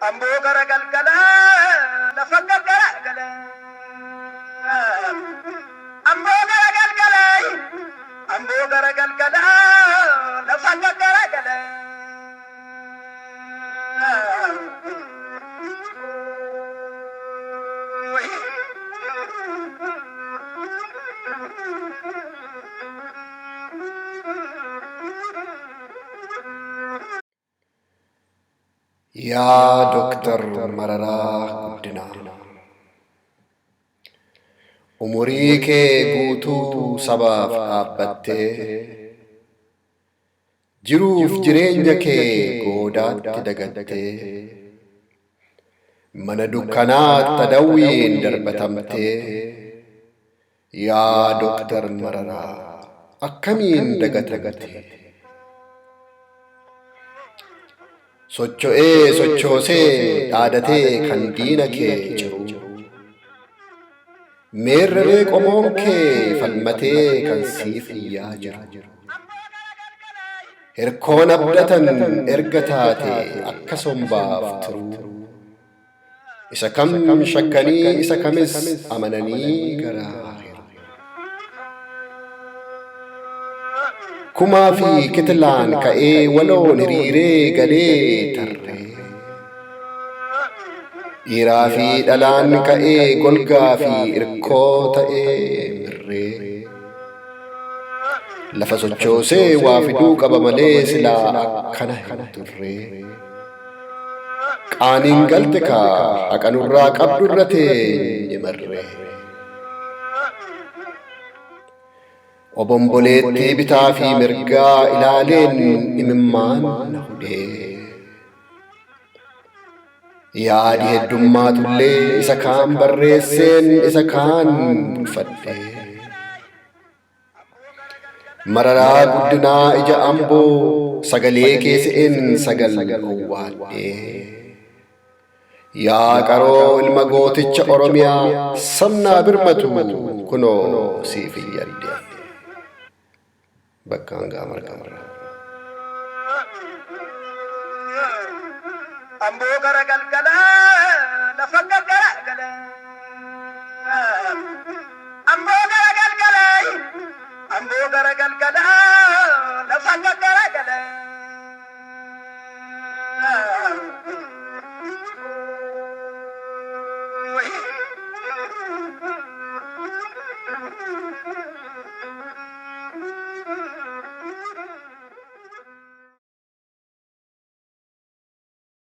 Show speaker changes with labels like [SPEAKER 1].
[SPEAKER 1] Ambo garagal gala lafaga gala Ambo garagal gala Ambo garagal gala lafaga gala
[SPEAKER 2] يا دكتور مررا قدنا عمريك قوتو سباف آبته جروف جرينجك قودات تدقته من دكانات تدوين دربتمته يا دكتور مررا أكمين دقتمته sochoosee dhaadhatee kan diina kee jiru meerree qomoon kee falmatee kan siif iyyaa jiru hirkoon abdatan erga taate akka sombaaf turu isa kam shakkanii isa kamis amananii garaa kumaa fi kitlaan ka'ee waloon hiriiree galee tarree dhiiraa fi dhalaan ka'ee golgaa fi irkoo ta'ee mirree lafa sochoosee waa fiduu qaba malee silaa akkana hin turree qaaniin galte kaa haqanurraa qabdurra teenye marree obomboleettii bitaa fi mirgaa ilaaleen imimmaan na hudhee yaadi heddummaatullee isa kaan barreesseen isa kaan bulfadhee mararaa guddinaa ija amboo sagalee keessi'een sagal owwaadhee yaa qaroo ilma gooticha oromiyaa sabnaa birmatu kunoo siif iyyadhee bakkaan gaamarra
[SPEAKER 1] Ambo garagal gala lafaga gala Ambo garagal gala Ambo garagal gala lafaga gala